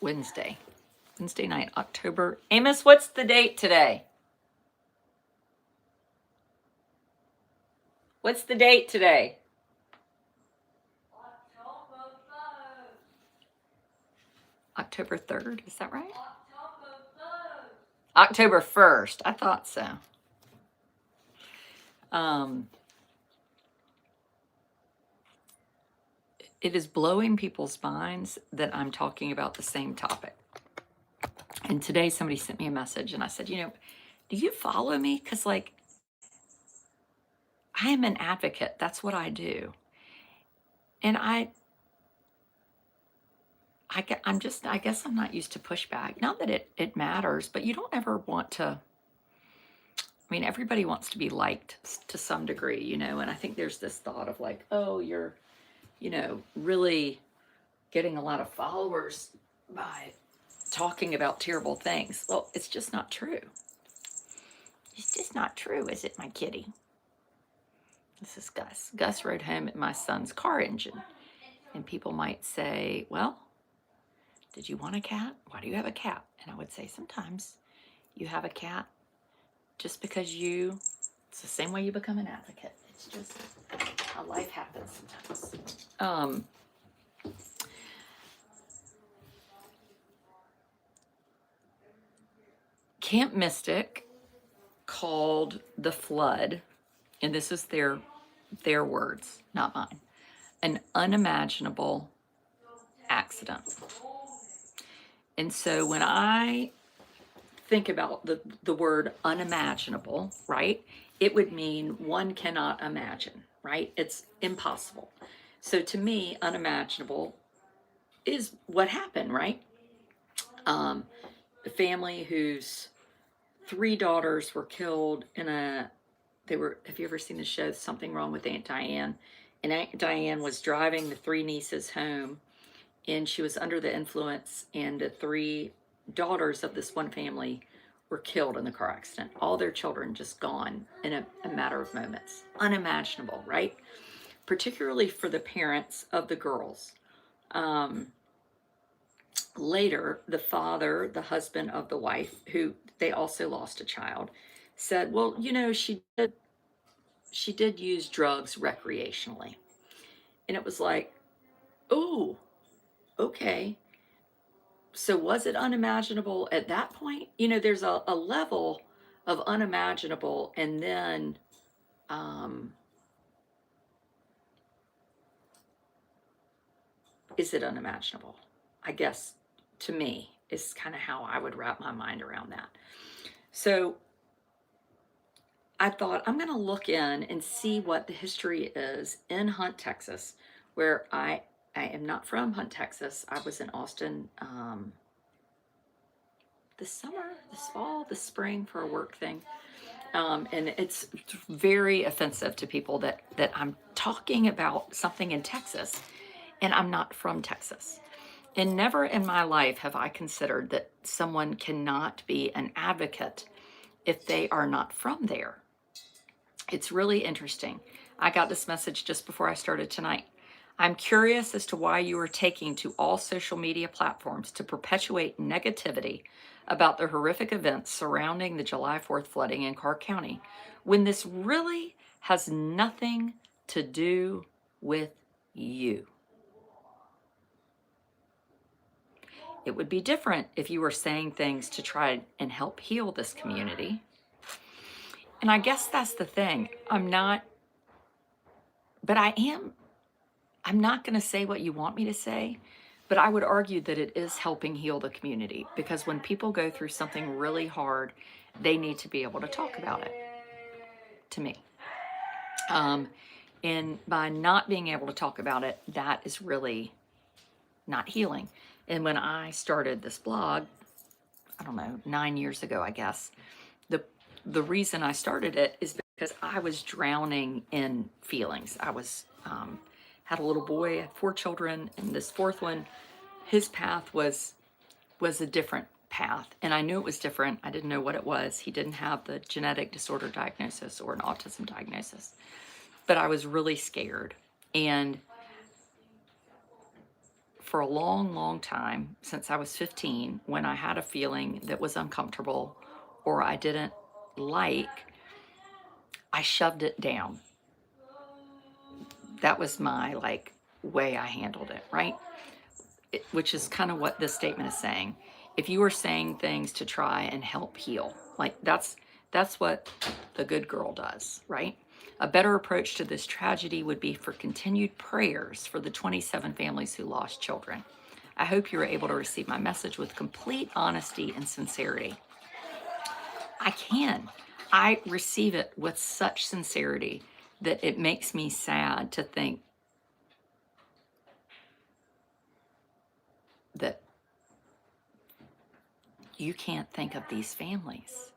Wednesday night, October. Amos, what's the date today? What's the date today? October 3rd, is that right? October 1st, I thought so. It is blowing people's minds that I'm talking about the same topic. And today somebody sent me a message and I said, do you follow me? Because, like, I am an advocate. That's what I do. And I guess I'm not used to pushback. Not that it matters, but you don't ever want to. I mean, everybody wants to be liked to some degree, and I think there's this thought of like, oh, you're, really getting a lot of followers by talking about terrible things. Well, it's just not true. It's just not true, is it, my kitty? This is Gus. Gus rode home in my son's car engine. And people might say, well, did you want a cat? Why do you have a cat? And I would say, sometimes you have a cat just because it's the same way you become an advocate. It's just how life happens sometimes. Camp Mystic called the flood, and this is their words, not mine, an unimaginable accident. And so when I think about the word unimaginable, right, it would mean one cannot imagine, right? It's impossible. So to me, unimaginable is what happened, right? The family whose 3 daughters were killed have you ever seen the show Something Wrong with Aunt Diane? And Aunt Diane was driving the 3 nieces home, and she was under the influence, and the 3 daughters of this one family were killed in the car accident. All their children just gone in a matter of moments. Unimaginable, right? Particularly for the parents of the girls. Later, the father, the husband of the wife, who they also lost a child, said, well, she did use drugs recreationally. And it was like, oh, okay. So was it unimaginable at that point? There's a level of unimaginable, and then is it unimaginable? I guess, to me, is kind of how I would wrap my mind around that. So I thought, I'm going to look in and see what the history is in Hunt, Texas, where I am not from Hunt, Texas. I was in Austin this fall, this spring for a work thing. And it's very offensive to people that I'm talking about something in Texas and I'm not from Texas. And never in my life have I considered that someone cannot be an advocate if they are not from there. It's really interesting. I got this message just before I started tonight. I'm curious as to why you are taking to all social media platforms to perpetuate negativity about the horrific events surrounding the July 4th flooding in Clark County, when this really has nothing to do with you. It would be different if you were saying things to try and help heal this community. And I guess that's the thing. I'm not going to say what you want me to say, but I would argue that it is helping heal the community, because when people go through something really hard, they need to be able to talk about it, to me. And by not being able to talk about it, that is really not healing. And when I started this blog, I don't know, 9 years ago, I guess, the reason I started it is because I was drowning in feelings. I was had a little boy, 4 children, and this 4th one, his path was a different path, and I knew it was different. I didn't know what it was. He didn't have the genetic disorder diagnosis or an autism diagnosis, but I was really scared. And for a long, long time, since I was 15, when I had a feeling that was uncomfortable or I didn't like, I shoved it down. That was my like way I handled it, right? Which is kind of what this statement is saying. If you are saying things to try and help heal, like that's what the good girl does, right? A better approach to this tragedy would be for continued prayers for the 27 families who lost children. I hope you are able to receive my message with complete honesty and sincerity. I can. I receive it with such sincerity that it makes me sad to think that you can't think of these families,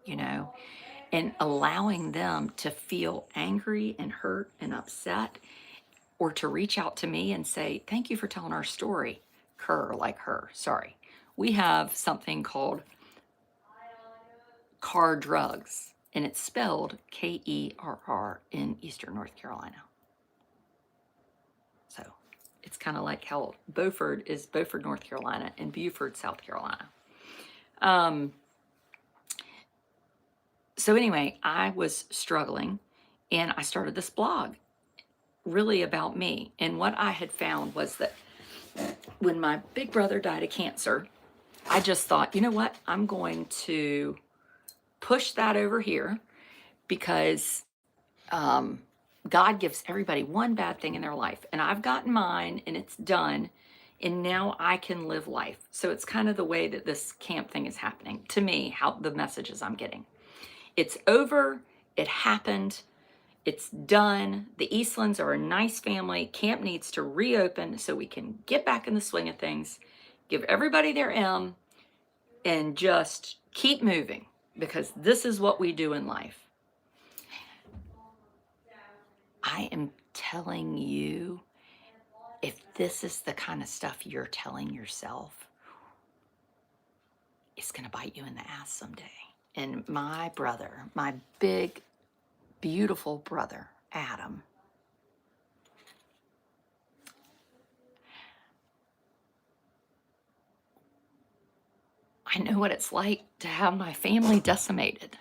and allowing them to feel angry and hurt and upset, or to reach out to me and say, thank you for telling our story. Like her, sorry. We have something called car drugs, and it's spelled Kerr in Eastern North Carolina. So it's kind of like how Beaufort is Beaufort, North Carolina, and Beaufort, South Carolina. So anyway, I was struggling, and I started this blog really about me. And what I had found was that when my big brother died of cancer, I just thought, you know what? I'm going to push that over here because God gives everybody one bad thing in their life. And I've gotten mine and it's done. And now I can live life. So it's kind of the way that this camp thing is happening to me, how the messages I'm getting. It's over. It happened. It's done. The Eastlands are a nice family. Camp needs to reopen so we can get back in the swing of things, give everybody their M, and just keep moving, because this is what we do in life. I am telling you, if this is the kind of stuff you're telling yourself, it's going to bite you in the ass someday. And my brother, my big, beautiful brother, Adam, I know what it's like to have my family decimated.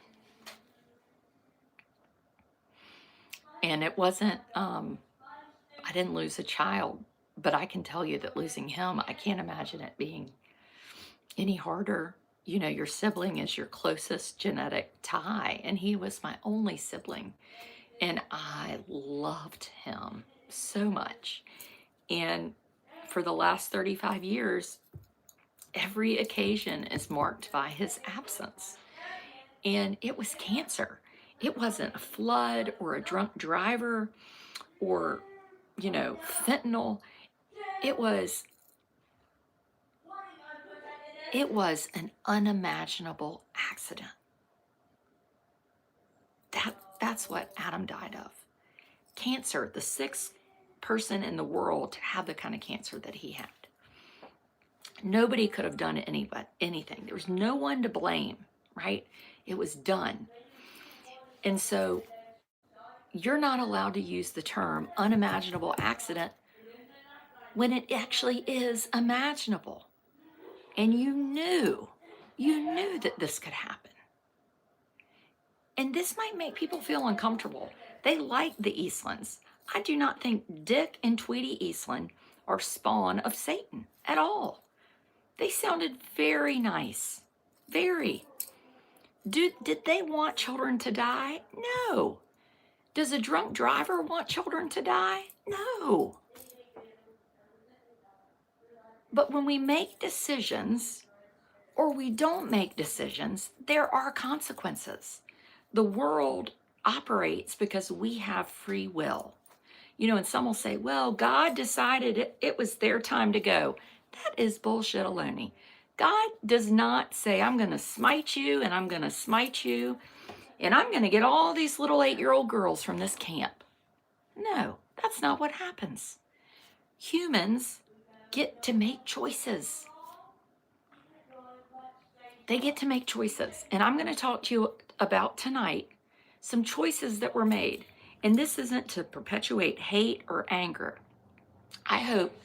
And it wasn't, I didn't lose a child, but I can tell you that losing him, I can't imagine it being any harder. Your sibling is your closest genetic tie, and he was my only sibling. And I loved him so much. And for the last 35 years, every occasion is marked by his absence. And it was cancer. It wasn't a flood or a drunk driver or, fentanyl. It was an unimaginable accident. That's what Adam died of. Cancer, the sixth person in the world to have the kind of cancer that he had. Nobody could have done anything. There was no one to blame, right? It was done. And so you're not allowed to use the term unimaginable accident when it actually is imaginable. And you knew that this could happen. And this might make people feel uncomfortable. They like the Eastlands. I do not think Dick and Tweety Eastland are spawn of Satan at all. They sounded very nice. Very. Did they want children to die? No. Does a drunk driver want children to die? No. But when we make decisions or we don't make decisions, there are consequences. The world operates because we have free will. And some will say, well, God decided it was their time to go. That is bullshit alone. God does not say, I'm going to smite you and I'm going to smite you and I'm going to get all these little 8-year-old girls from this camp. No, that's not what happens. Humans get to make choices. They get to make choices. And I'm going to talk to you about tonight some choices that were made. And this isn't to perpetuate hate or anger. I hope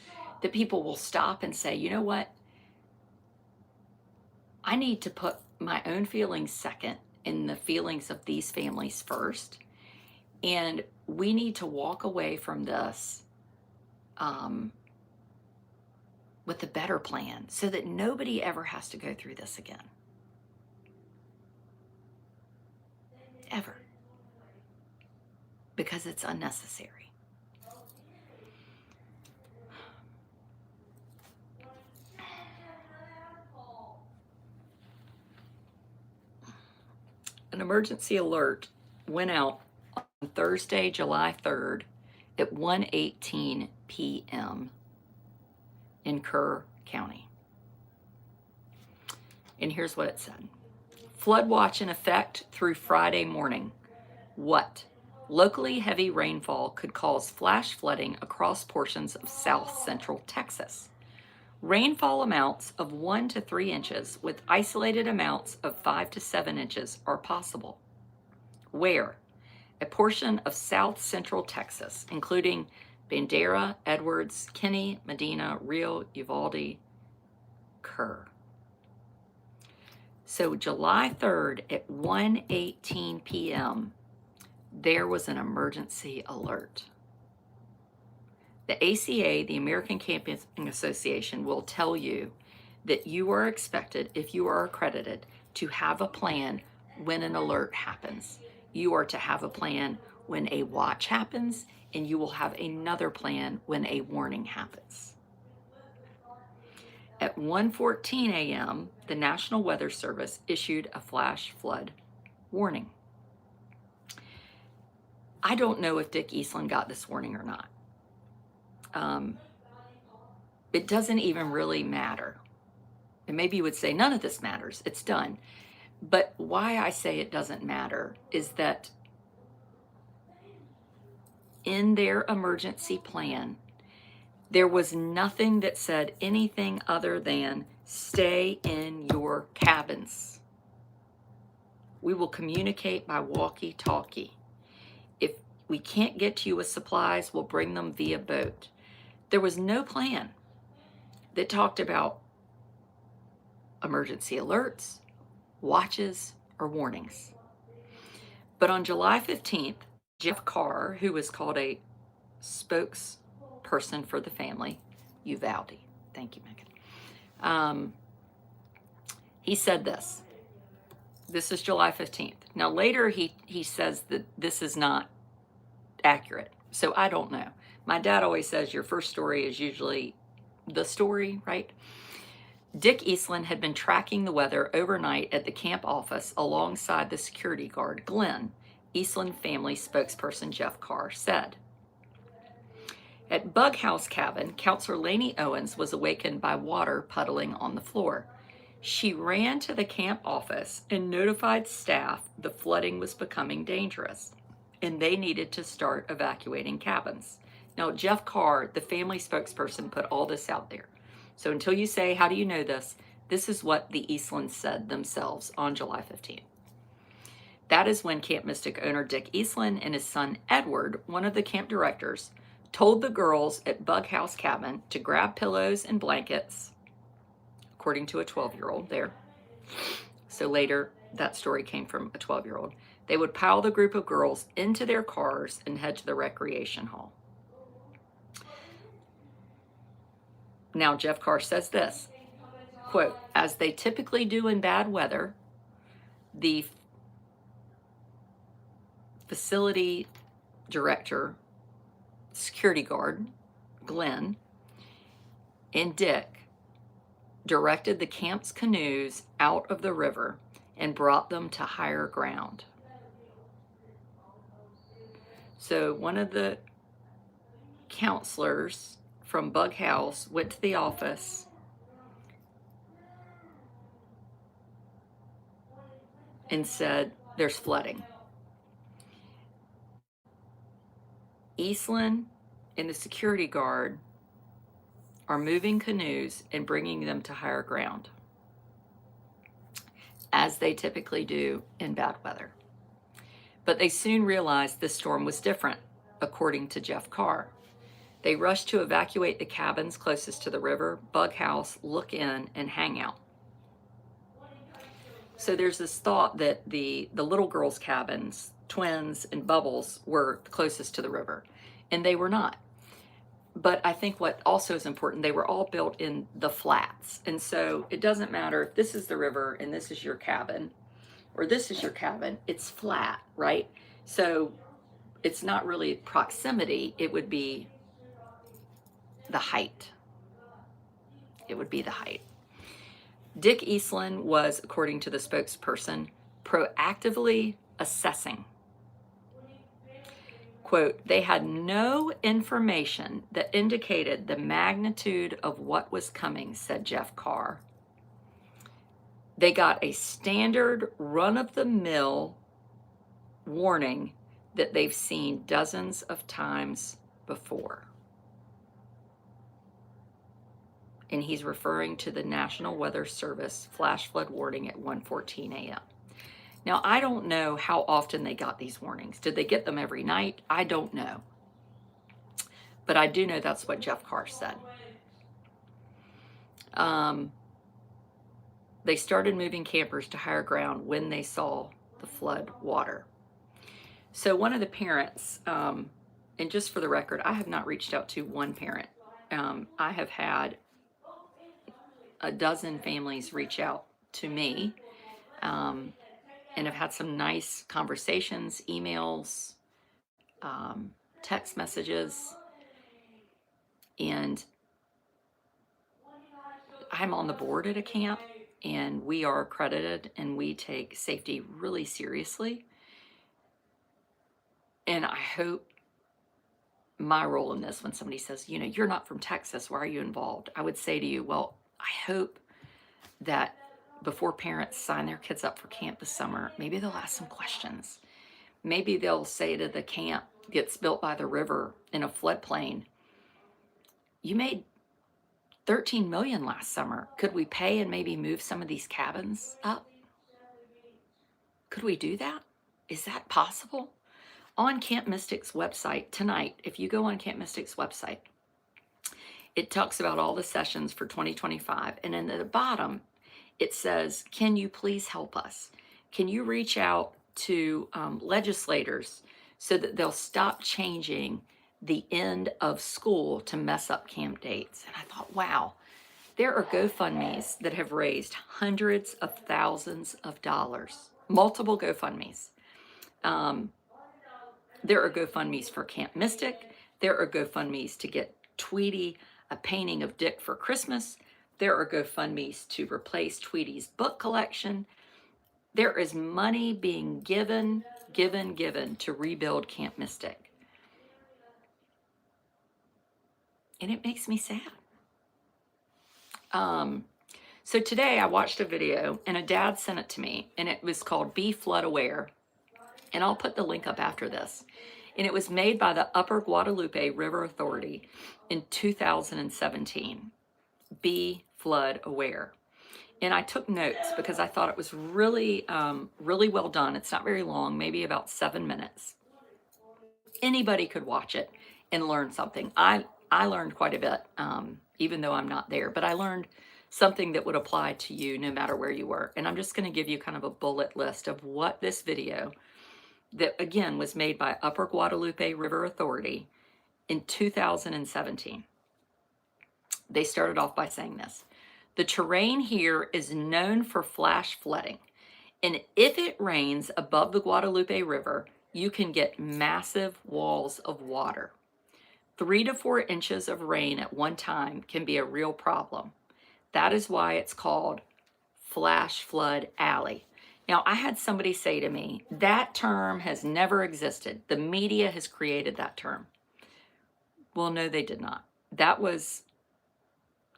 that people will stop and say, you know what? I need to put my own feelings second and the feelings of these families first. And we need to walk away from this um, with a better plan so that nobody ever has to go through this again. Ever. Because it's unnecessary. An emergency alert went out on Thursday, July 3rd at 1:18 p.m. in Kerr County. And here's what it said. Flood watch in effect through Friday morning. What? Locally heavy rainfall could cause flash flooding across portions of south central Texas. Rainfall amounts of 1 to 3 inches with isolated amounts of 5 to 7 inches are possible. Where? A portion of south central Texas, including Bandera, Edwards, Kinney, Medina, Rio, Uvalde, Kerr. So July 3rd at 1:18 p.m., there was an emergency alert. The ACA, the American Camping Association, will tell you that you are expected, if you are accredited, to have a plan when an alert happens. You are to have a plan when a watch happens, and you will have another plan when a warning happens. At 1:14 a.m., the National Weather Service issued a flash flood warning. I don't know if Dick Eastland got this warning or not. It doesn't even really matter. And maybe you would say, none of this matters. It's done. But why I say it doesn't matter is that in their emergency plan, there was nothing that said anything other than stay in your cabins. We will communicate by walkie-talkie. If we can't get to you with supplies, we'll bring them via boat. There was no plan that talked about emergency alerts, watches, or warnings. But on July 15th, Jeff Carr, who was called a spokesperson for the family, Uvalde, thank you, Megan, he said this. This is July 15th. Now later he says that this is not accurate. So I don't know. My dad always says your first story is usually the story, right? Dick Eastland had been tracking the weather overnight at the camp office alongside the security guard, Glenn, Eastland family spokesperson Jeff Carr said. At Bug House Cabin, Counselor Lainey Owens was awakened by water puddling on the floor. She ran to the camp office and notified staff the flooding was becoming dangerous, and they needed to start evacuating cabins. Now, Jeff Carr, the family spokesperson, put all this out there. So until you say, how do you know this? This is what the Eastlands said themselves on July 15th. That is when Camp Mystic owner Dick Eastland and his son Edward, one of the camp directors, told the girls at Bug House Cabin to grab pillows and blankets, according to a 12-year-old there. So later, that story came from a 12-year-old. They would pile the group of girls into their cars and head to the recreation hall. Now, Jeff Carr says this, quote, as they typically do in bad weather, the facility director, security guard, Glenn, and Dick directed the camp's canoes out of the river and brought them to higher ground. So one of the counselors from Bug House went to the office and said, there's flooding. Eastland and the security guard are moving canoes and bringing them to higher ground, as they typically do in bad weather. But they soon realized this storm was different, according to Jeff Carr. They rushed to evacuate the cabins closest to the river, bug house, look in, and hang out. So there's this thought that the little girls' cabins, Twins and Bubbles, were closest to the river, and they were not. But I think what also is important, they were all built in the flats. And so it doesn't matter if this is the river and this is your cabin, or this is your cabin, it's flat, right? So it's not really proximity, it would be the height. It would be the height. Dick Eastland was, according to the spokesperson, proactively assessing. Quote, they had no information that indicated the magnitude of what was coming, said Jeff Carr. They got a standard run-of-the-mill warning that they've seen dozens of times before. And he's referring to the National Weather Service flash flood warning at 1:14 a.m. Now, I don't know how often they got these warnings. Did they get them every night? I don't know. But I do know that's what Jeff Carr said. They started moving campers to higher ground when they saw the flood water. So one of the parents, and just for the record, I have not reached out to one parent. I have had a dozen families reach out to me, and have had some nice conversations, emails, text messages, and I'm on the board at a camp, and we are accredited, and we take safety really seriously. And I hope my role in this, when somebody says, you know, you're not from Texas, why are you involved? I would say to you, well, I hope that before parents sign their kids up for camp this summer, maybe they'll ask some questions. Maybe they'll say to the camp gets built by the river in a floodplain, you made $13 million last summer. Could we pay and maybe move some of these cabins up? Could we do that? Is that possible? On Camp Mystic's website tonight, if you go on Camp Mystic's website, it talks about all the sessions for 2025. And then at the bottom, it says, can you please help us? Can you reach out to legislators so that they'll stop changing the end of school to mess up camp dates? And I thought, wow, there are GoFundMes that have raised hundreds of thousands of dollars, multiple GoFundMes. There are GoFundMes for Camp Mystic. There are GoFundMes to get Tweety a painting of Dick for Christmas. There are GoFundMes to replace Tweety's book collection. There is money being given to rebuild Camp Mystic. And it makes me sad. So today I watched a video, and a dad sent it to me, and it was called Be Flood Aware. And I'll put the link up after this. And it was made by the Upper Guadalupe River Authority in 2017. Be Flood Aware. And I took notes because I thought it was really, really well done. It's not very long, maybe about 7 minutes. Anybody could watch it and learn something. I learned quite a bit, even though I'm not there. But I learned something that would apply to you no matter where you were. And I'm just going to give you kind of a bullet list of what this video, that again was made by Upper Guadalupe River Authority in 2017. They started off by saying this: the terrain here is known for flash flooding, and if it rains above the Guadalupe River, you can get massive walls of water. 3 to 4 inches of rain at one time can be a real problem. That is why it's called Flash Flood Alley. Now, I had somebody say to me, that term has never existed. The media has created that term. Well, no, they did not. That was,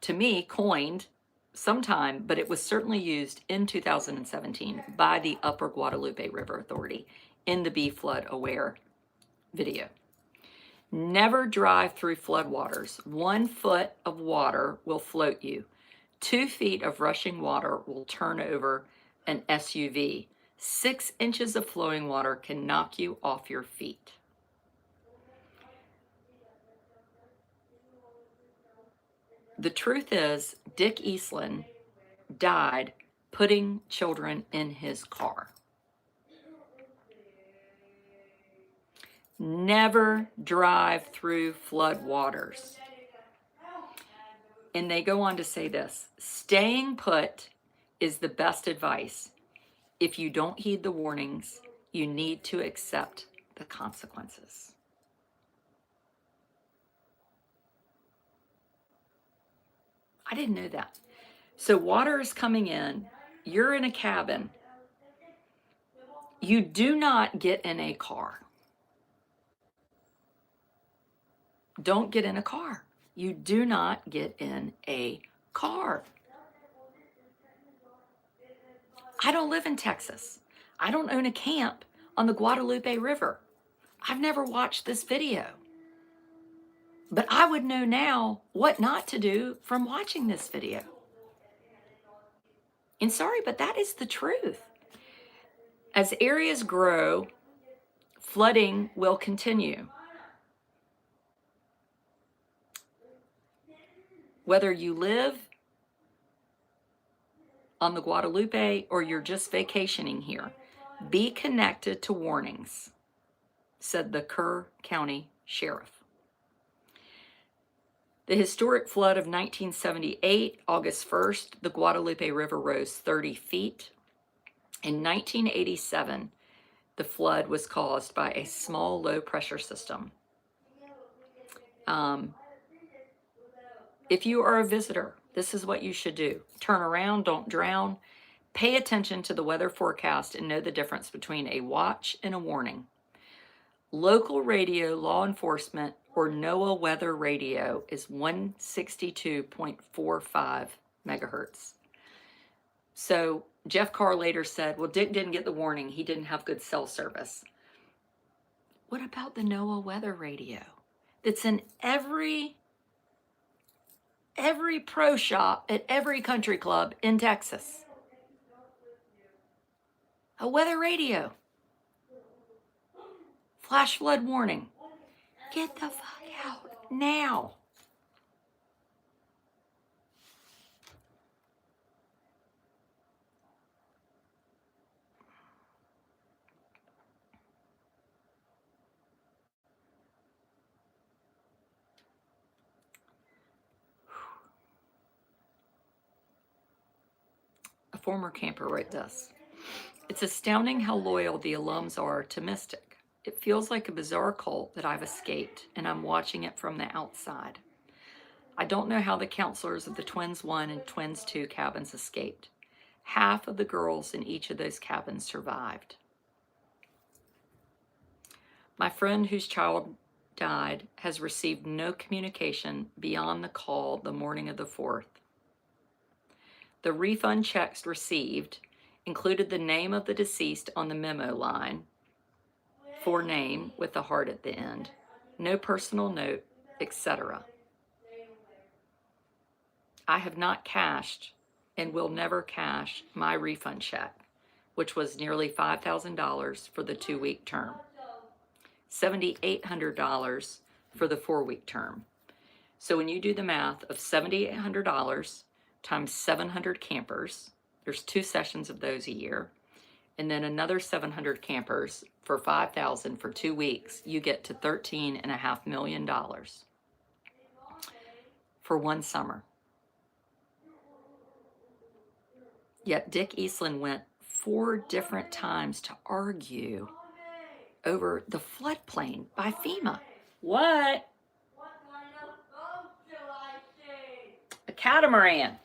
to me, coined sometime, but it was certainly used in 2017 by the Upper Guadalupe River Authority in the Be Flood Aware video. Never drive through floodwaters. 1 foot of water will float you. 2 feet of rushing water will turn over an SUV. 6 inches of flowing water can knock you off your feet. The truth is, Dick Eastland died putting children in his car. Never drive through flood waters. And they go on to say this: staying put is the best advice. If you don't heed the warnings, you need to accept the consequences. I didn't know that. So water is coming in. You're in a cabin. You do not get in a car. Don't get in a car. You do not get in a car. I don't live in Texas. I don't own a camp on the Guadalupe River. I've never watched this video. But I would know now what not to do from watching this video. And sorry, but that is the truth. As areas grow, flooding will continue. Whether you live on the Guadalupe or you're just vacationing here, be connected to warnings, said the Kerr County Sheriff. The historic flood of 1978, August 1st, the Guadalupe River rose 30 feet. In 1987, the flood was caused by a small low-pressure system. If you are a visitor, this is what you should do. Turn around, don't drown. Pay attention to the weather forecast and know the difference between a watch and a warning. Local radio, law enforcement, or NOAA weather radio is 162.45 megahertz. So Jeff Carr later said, well, Dick didn't get the warning. He didn't have good cell service. What about the NOAA weather radio that's in every pro shop at every country club in Texas? A weather radio. Flash flood warning. Get the fuck out now. A former camper wrote this: it's astounding how loyal the alums are to Mystic. It feels like a bizarre cult that I've escaped, and I'm watching it from the outside. I don't know how the counselors of the Twins 1 and Twins 2 cabins escaped. Half of the girls in each of those cabins survived. My friend whose child died has received no communication beyond the call the morning of the 4th. The refund checks received included the name of the deceased on the memo line, for name with the heart at the end, no personal note, etc. I have not cashed and will never cash my refund check, which was nearly $5,000 for the 2-week term, $7,800 for the 4-week term. So when you do the math of $7,800 times 700 campers, there's 2 sessions of those a year, and then another 700 campers for $5,000 for 2 weeks, you get to $13.5 million for one summer. Yet Dick Eastland went 4 different times to argue over the floodplain by FEMA. What? What kind of boat do I see? A catamaran.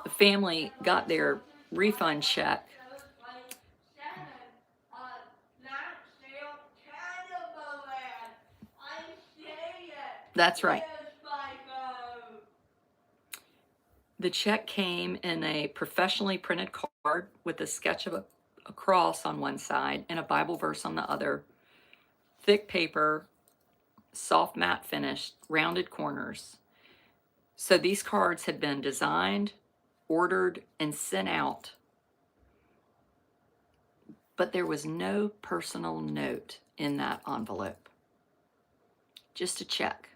The family got their refund check. That's right. The check came in a professionally printed card with a sketch of a cross on one side and a Bible verse on the other. Thick paper, soft matte finish, rounded corners. So these cards had been designed, ordered, and sent out. But there was no personal note in that envelope. Just a check.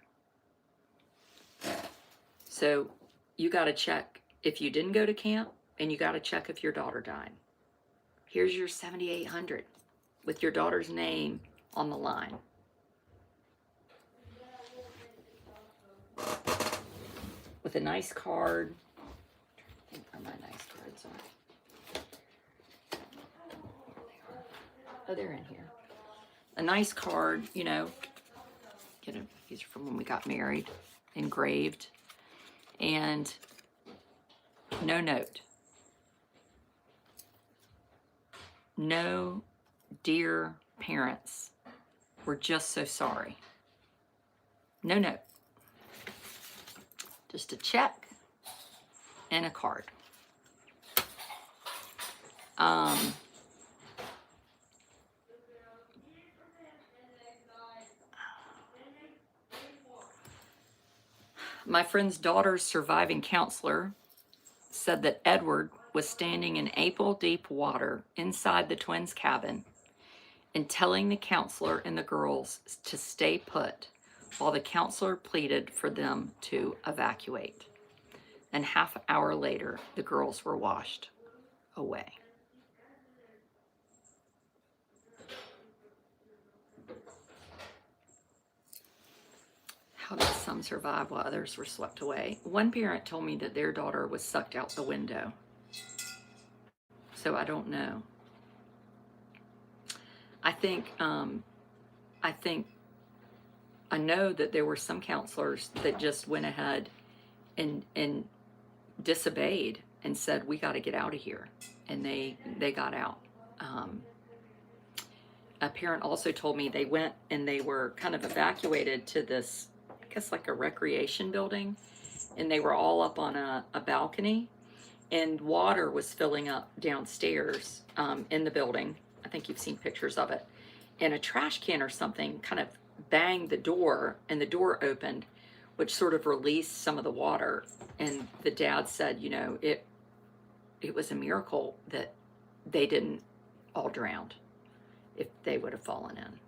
So you got to check if you didn't go to camp, and you got to check if your daughter died. Here's your $7,800 with your daughter's name on the line. With a nice card. I think where my nice cards are. Oh, they're in here. A nice card, you know. These are from when we got married. Engraved. And no note. No, dear parents, we're just so sorry. No note. Just a check and a card. My friend's daughter's surviving counselor said that Edward was standing in ankle-deep water inside the twins' cabin and telling the counselor and the girls to stay put while the counselor pleaded for them to evacuate. And half an hour later, the girls were washed away. How did some survive while others were swept away? One parent told me that their daughter was sucked out the window. So I don't know. I know that there were some counselors that just went ahead and disobeyed and said, we got to get out of here. And they got out. A parent also told me they went and they were kind of evacuated to this, I guess like a recreation building. And they were all up on a balcony. And water was filling up downstairs in the building. I think you've seen pictures of it. And a trash can or something kind of banged the door, and the door opened, which sort of released some of the water. And the dad said, you know, it was a miracle that they didn't all drown if they would have fallen in.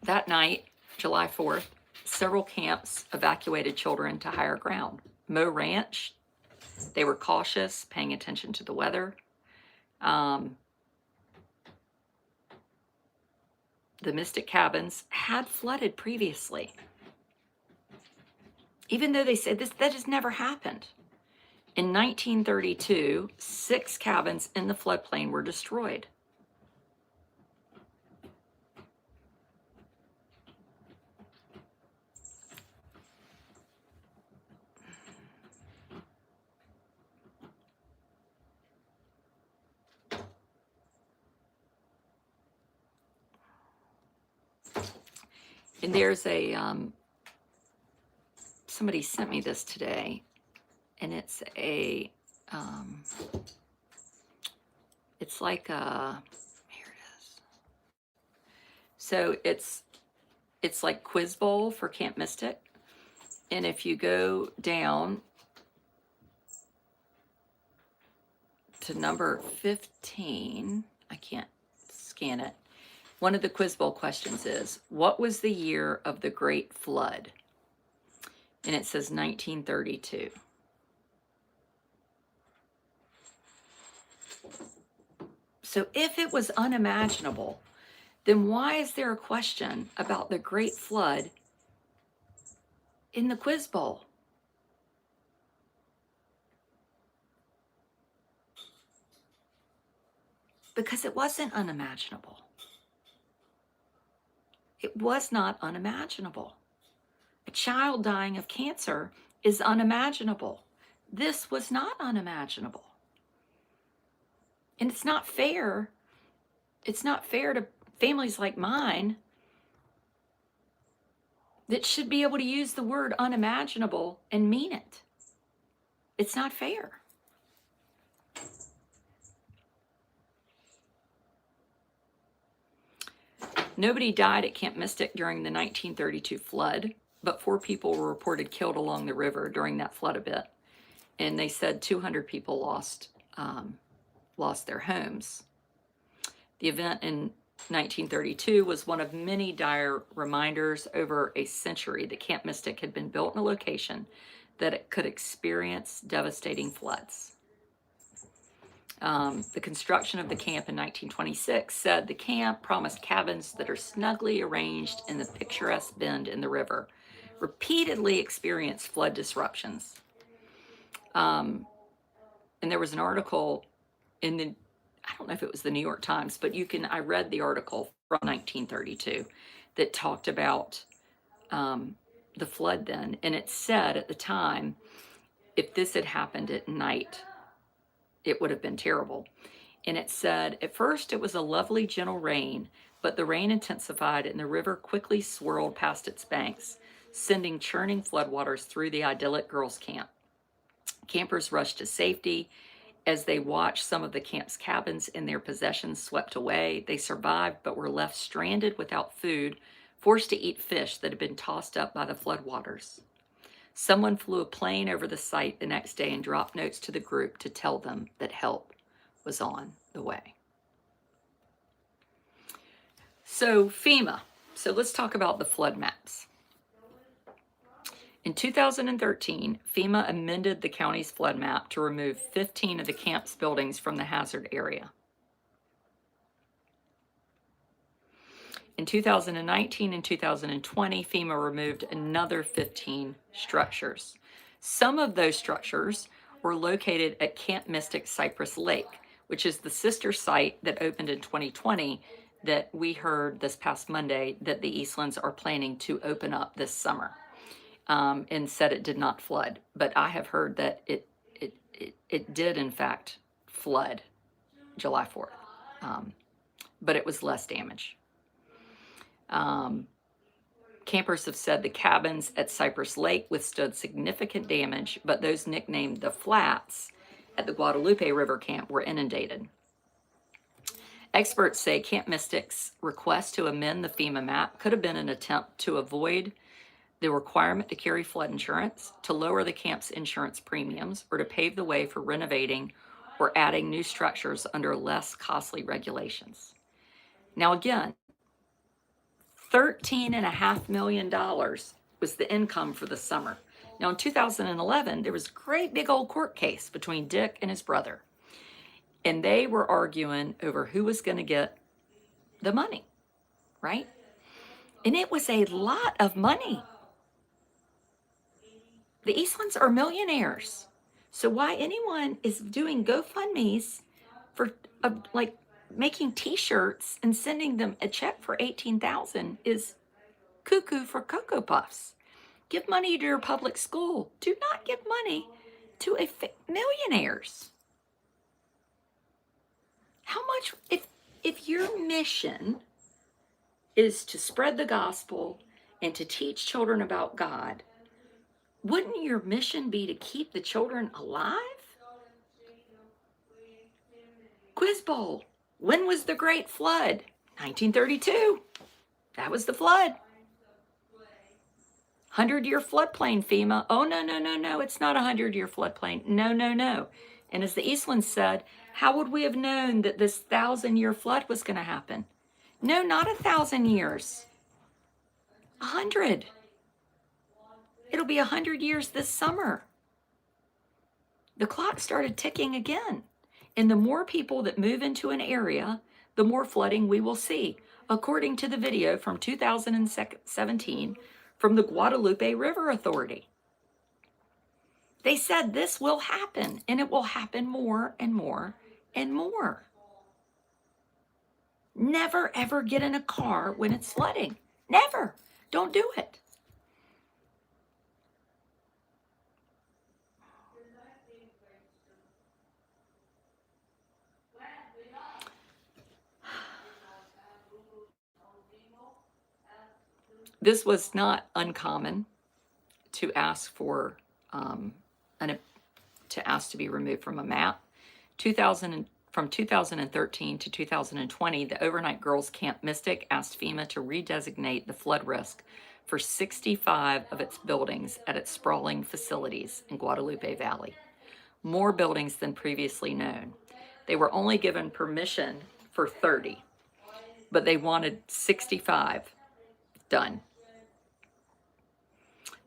That night, July 4th, several camps evacuated children to higher ground. Mo Ranch, they were cautious, paying attention to the weather. The Mystic Cabins had flooded previously. Even though they said that has never happened. In 1932, 6 cabins in the floodplain were destroyed. And there's a, somebody sent me this today, and it's a, it's like a, here it is. So it's like Quiz Bowl for Camp Mystic. And if you go down to number 15, I can't scan it. One of the Quiz Bowl questions is, what was the year of the Great Flood? And it says 1932. So if it was unimaginable, then why is there a question about the Great Flood in the Quiz Bowl? Because it wasn't unimaginable. It was not unimaginable. A child dying of cancer is unimaginable. This was not unimaginable. And it's not fair. It's not fair to families like mine that should be able to use the word unimaginable and mean it. It's not fair. Nobody died at Camp Mystic during the 1932 flood. but 4 people were reported killed along the river during that flood event. And they said 200 people lost their homes. The event in 1932 was one of many dire reminders over a century that Camp Mystic had been built in a location that it could experience devastating floods. The construction of the camp in 1926 said the camp promised cabins that are snugly arranged in the picturesque bend in the river, repeatedly experienced flood disruptions. And there was an article in the, I don't know if it was the New York Times, but I read the article from 1932 that talked about the flood then. And it said at the time, if this had happened at night, it would have been terrible. And it said, at first it was a lovely, gentle rain, but the rain intensified and the river quickly swirled past its banks, sending churning floodwaters through the idyllic girls' camp. Campers rushed to safety. As they watched some of the camp's cabins and their possessions swept away, they survived but were left stranded without food, forced to eat fish that had been tossed up by the floodwaters. Someone flew a plane over the site the next day and dropped notes to the group to tell them that help was on the way. So FEMA. So let's talk about the flood maps. In 2013, FEMA amended the county's flood map to remove 15 of the camp's buildings from the hazard area. In 2019 and 2020, FEMA removed another 15 structures. Some of those structures were located at Camp Mystic Cypress Lake, which is the sister site that opened in 2020 that we heard this past Monday that the Eastlands are planning to open up this summer, and said it did not flood. But I have heard that it did in fact flood July 4th, but it was less damage. Campers have said the cabins at Cypress Lake withstood significant damage, but those nicknamed the Flats at the Guadalupe River camp were inundated. Experts say Camp Mystic's request to amend the FEMA map could have been an attempt to avoid the requirement to carry flood insurance, to lower the camp's insurance premiums, or to pave the way for renovating or adding new structures under less costly regulations. Now again, $13.5 million was the income for the summer. Now in 2011, there was a great big old court case between Dick and his brother. And they were arguing over who was going to get the money, right? And it was a lot of money. The Eastlands are millionaires. So why anyone is doing GoFundMe's for like making t-shirts and sending them a check for $18,000 is cuckoo for Cocoa Puffs. Give money to your public school. Do not give money to millionaires. How much, if your mission is to spread the gospel and to teach children about God, wouldn't your mission be to keep the children alive? Quiz Bowl. When was the Great Flood? 1932. That was the flood. 100-year floodplain, FEMA. Oh, no, it's not a 100-year floodplain. No. And as the Eastlands said, how would we have known that this 1,000-year flood was going to happen? No, not 1,000 years. 100. It'll be 100 years this summer. The clock started ticking again. And the more people that move into an area, the more flooding we will see, according to the video from 2017 from the Guadalupe River Authority. They said this will happen, and it will happen more and more and more. Never, ever get in a car when it's flooding. Never. Don't do it. This was not uncommon to ask for to be removed from a map. From 2013 to 2020, the overnight girls Camp Mystic asked FEMA to redesignate the flood risk for 65 of its buildings at its sprawling facilities in Guadalupe Valley, more buildings than previously known. They were only given permission for 30, but they wanted 65 done.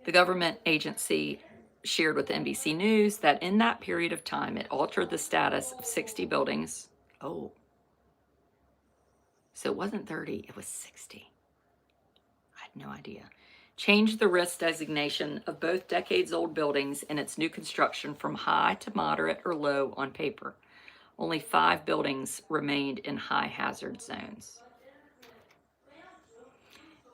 The government agency shared with NBC News that in that period of time, it altered the status of 60 buildings. Oh, so it wasn't 30, it was 60. I had no idea. Changed the risk designation of both decades-old buildings in its new construction from high to moderate or low on paper. Only 5 buildings remained in high hazard zones.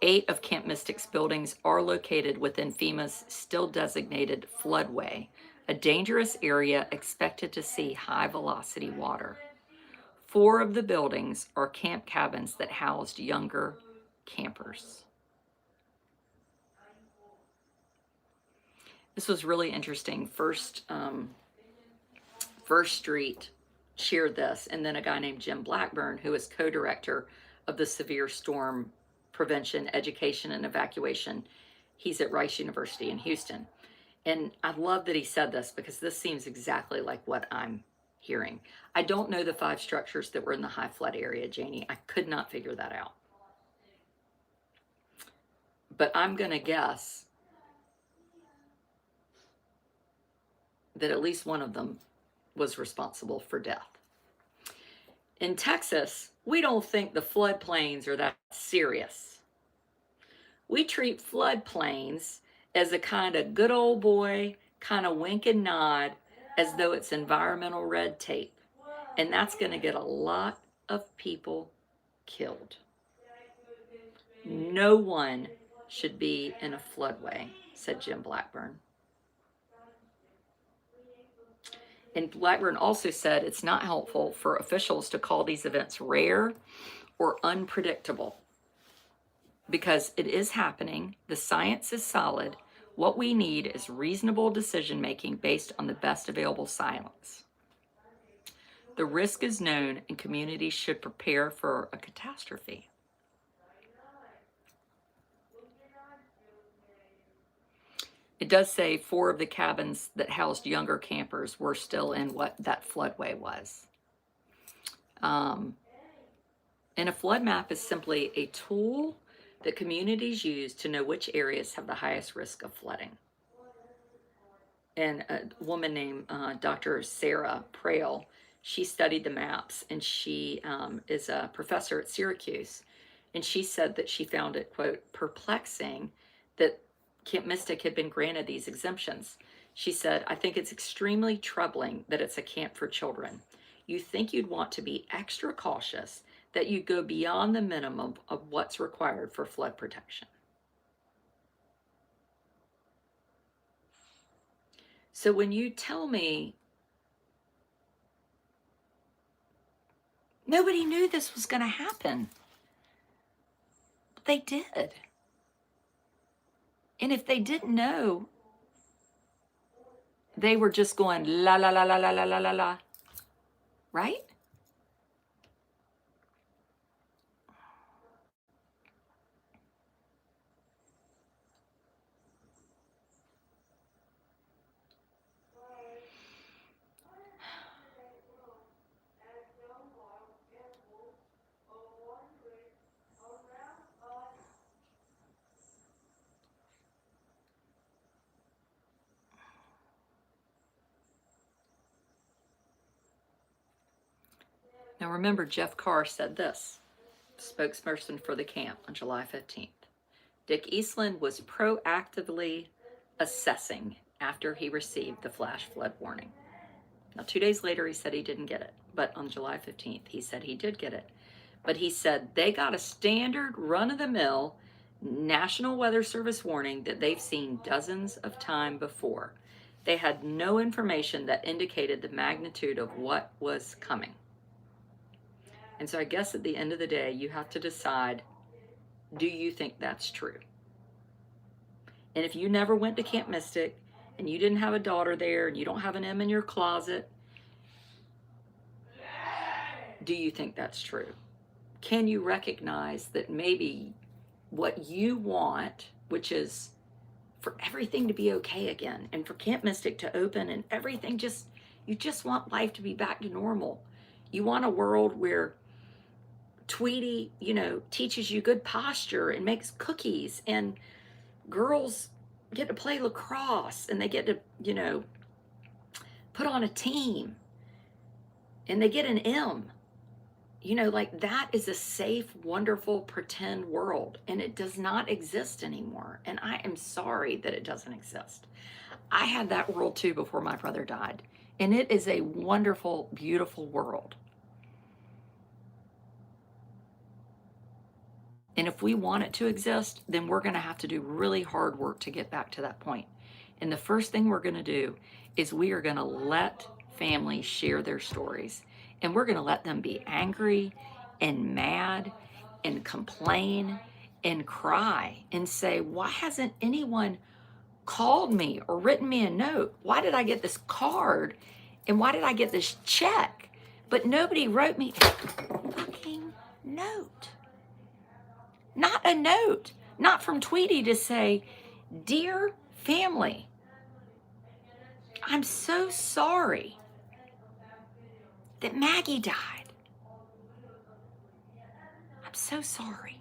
8 of Camp Mystic's buildings are located within FEMA's still designated floodway, a dangerous area expected to see high velocity water. 4 of the buildings are camp cabins that housed younger campers. This was really interesting. First Street shared this, and then a guy named Jim Blackburn, who is co-director of the Severe Storm Prevention, Education, and Evacuation. He's at Rice University in Houston. And I love that he said this because this seems exactly like what I'm hearing. I don't know the 5 structures that were in the high flood area, Janie. I could not figure that out. But I'm going to guess that at least one of them was responsible for death. In Texas, we don't think the floodplains are that serious. We treat floodplains as a kind of good old boy, kind of wink and nod, as though it's environmental red tape. And that's going to get a lot of people killed. No one should be in a floodway, said Jim Blackburn. And Blackburn also said it's not helpful for officials to call these events rare or unpredictable because it is happening. The science is solid. What we need is reasonable decision making based on the best available science. The risk is known and communities should prepare for a catastrophe. It does say 4 of the cabins that housed younger campers were still in what that floodway was. And a flood map is simply a tool that communities use to know which areas have the highest risk of flooding. And a woman named Dr. Sarah Prail, she studied the maps, and she is a professor at Syracuse. And she said that she found it, quote, perplexing that Camp Mystic had been granted these exemptions. She said, I think it's extremely troubling that it's a camp for children. You think you'd want to be extra cautious, that you go beyond the minimum of what's required for flood protection. So when you tell me nobody knew this was going to happen, they did. And if they didn't know, they were just going la la la la la la la la la, right? Now remember, Jeff Carr said this, spokesperson for the camp, on July 15th. Dick Eastland was proactively assessing after he received the flash flood warning. Now 2 days later, he said he didn't get it, but on July 15th, he said he did get it. But he said they got a standard run-of-the-mill National Weather Service warning that they've seen dozens of times before. They had no information that indicated the magnitude of what was coming. And so I guess at the end of the day, you have to decide, do you think that's true? And if you never went to Camp Mystic and you didn't have a daughter there and you don't have an M in your closet, do you think that's true? Can you recognize that maybe what you want which is for everything to be okay again and for Camp Mystic to open and everything just, you just want life to be back to normal. You want a world where Tweety, teaches you good posture and makes cookies, and girls get to play lacrosse and they get to, put on a team and they get an M. Like that is a safe, wonderful, pretend world, and it does not exist anymore. And I am sorry that it doesn't exist. I had that world too before my brother died, and it is a wonderful, beautiful world. And if we want it to exist, then we're going to have to do really hard work to get back to that point. And the first thing we're going to do is we are going to let families share their stories. And we're going to let them be angry and mad and complain and cry and say, why hasn't anyone called me or written me a note? Why did I get this card? And why did I get this check? But nobody wrote me a fucking note. Not a note, not from Tweety to say, dear family, I'm so sorry that Maggie died. I'm so sorry.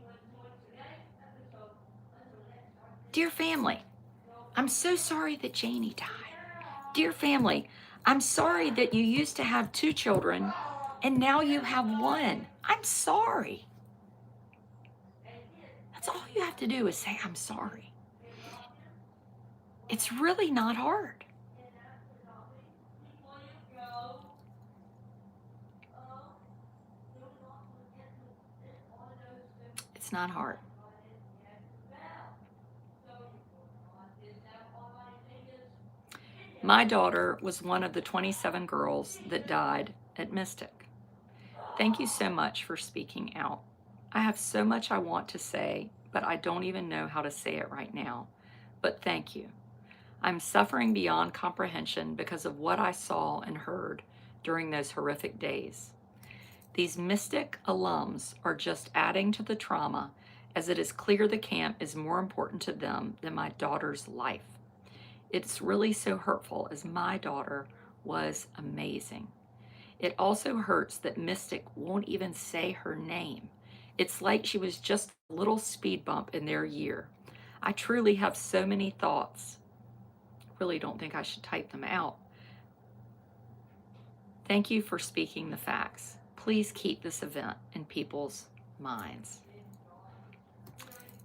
Dear family, I'm so sorry that Janie died. Dear family, I'm sorry that you used to have 2 children and now you have 1. I'm sorry. That's all you have to do is say, I'm sorry. It's really not hard. It's not hard. My daughter was one of the 27 girls that died at Mystic. Thank you so much for speaking out. I have so much I want to say, but I don't even know how to say it right now. But thank you. I'm suffering beyond comprehension because of what I saw and heard during those horrific days. These Mystic alums are just adding to the trauma, as it is clear the camp is more important to them than my daughter's life. It's really so hurtful, as my daughter was amazing. It also hurts that Mystic won't even say her name. It's like she was just a little speed bump in their year. I truly have so many thoughts. Really don't think I should type them out. Thank you for speaking the facts. Please keep this event in people's minds.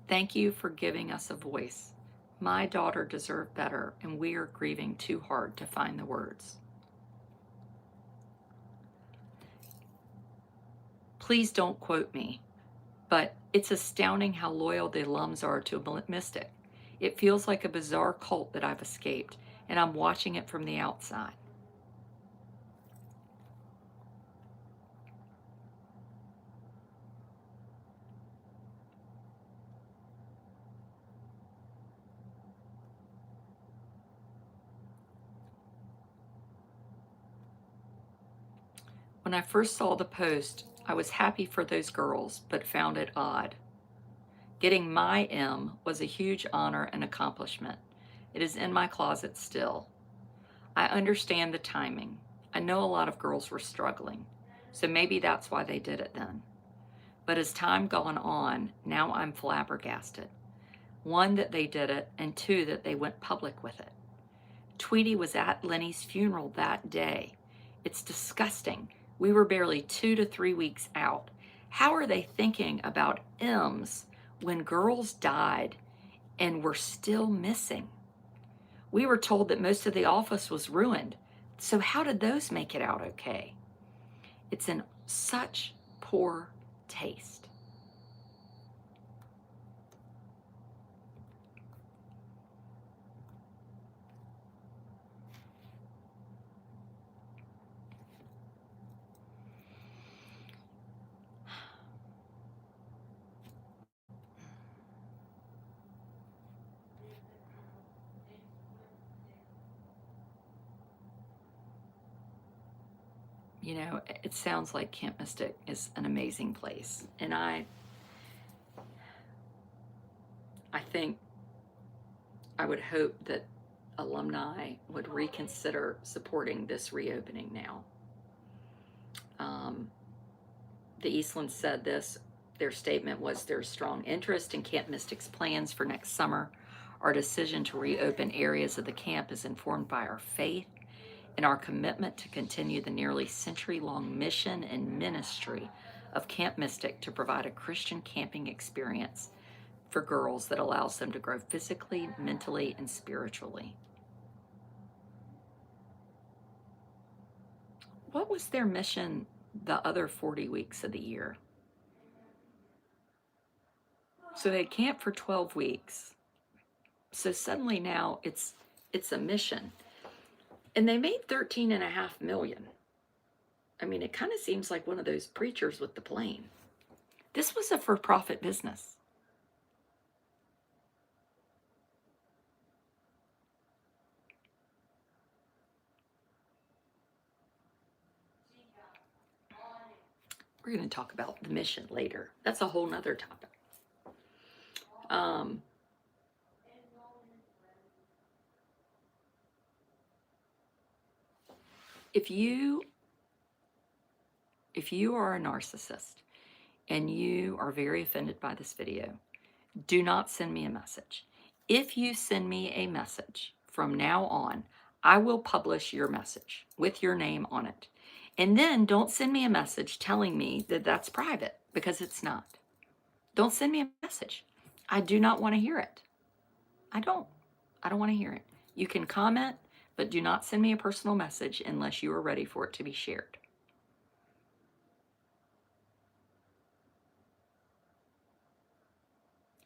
Thank you for giving us a voice. My daughter deserved better, and we are grieving too hard to find the words. Please don't quote me, but it's astounding how loyal the alums are to Mystic. It feels like a bizarre cult that I've escaped, and I'm watching it from the outside. When I first saw the post, I was happy for those girls, but found it odd. Getting my M was a huge honor and accomplishment. It is in my closet still. I understand the timing. I know a lot of girls were struggling, so maybe that's why they did it then. But as time gone on, now I'm flabbergasted. 1, that they did it, and 2, that they went public with it. Tweety was at Lenny's funeral that day. It's disgusting. We were barely 2 to 3 weeks out. How are they thinking about M's when girls died and were still missing? We were told that most of the office was ruined. So how did those make it out okay? It's in such poor taste. It sounds like Camp Mystic is an amazing place. And I think I would hope that alumni would reconsider supporting this reopening now. The Eastlands said this. Their statement was there's strong interest in Camp Mystic's plans for next summer. Our decision to reopen areas of the camp is informed by our faith and our commitment to continue the nearly century-long mission and ministry of Camp Mystic to provide a Christian camping experience for girls that allows them to grow physically, mentally, and spiritually. What was their mission the other 40 weeks of the year? So they camped for 12 weeks. So suddenly now it's a mission. And they made 13.5 million. I mean, it kind of seems like one of those preachers with the plane. This was a for-profit business. We're going to talk about the mission later. That's a whole nother topic. If you are a narcissist and you are very offended by this video, do not send me a message. If you send me a message from now on, I will publish your message with your name on it. And then don't send me a message telling me that that's private, because it's not. Don't send me a message. I do not want to hear it. I don't want to hear it. You can comment, but do not send me a personal message unless you are ready for it to be shared.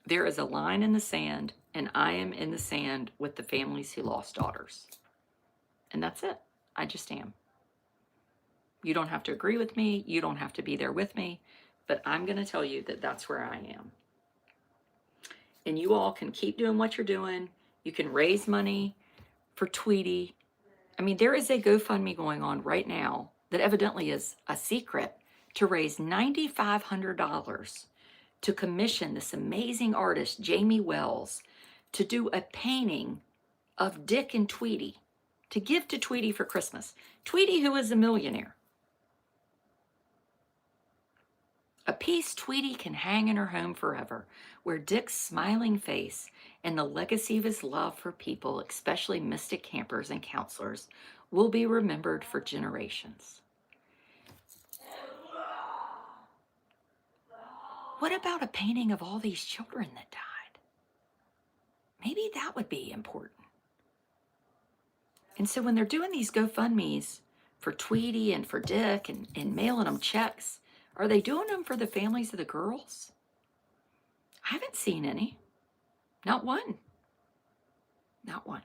There is a line in the sand, and I am in the sand with the families who lost daughters. And that's it. I just am. You don't have to agree with me. You don't have to be there with me. But I'm going to tell you that that's where I am. And you all can keep doing what you're doing. You can raise money for Tweety. I mean, there is a GoFundMe going on right now that evidently is a secret to raise $9,500 to commission this amazing artist, Jamie Wells, to do a painting of Dick and Tweety to give to Tweety for Christmas. Tweety, who is a millionaire. A piece Tweety can hang in her home forever, where Dick's smiling face and the legacy of his love for people, especially mystic campers and counselors, will be remembered for generations. What about a painting of all these children that died? Maybe that would be important. And so when they're doing these GoFundMes for Tweety and for Dick and mailing them checks, are they doing them for the families of the girls? I haven't seen any. Not one. Not one.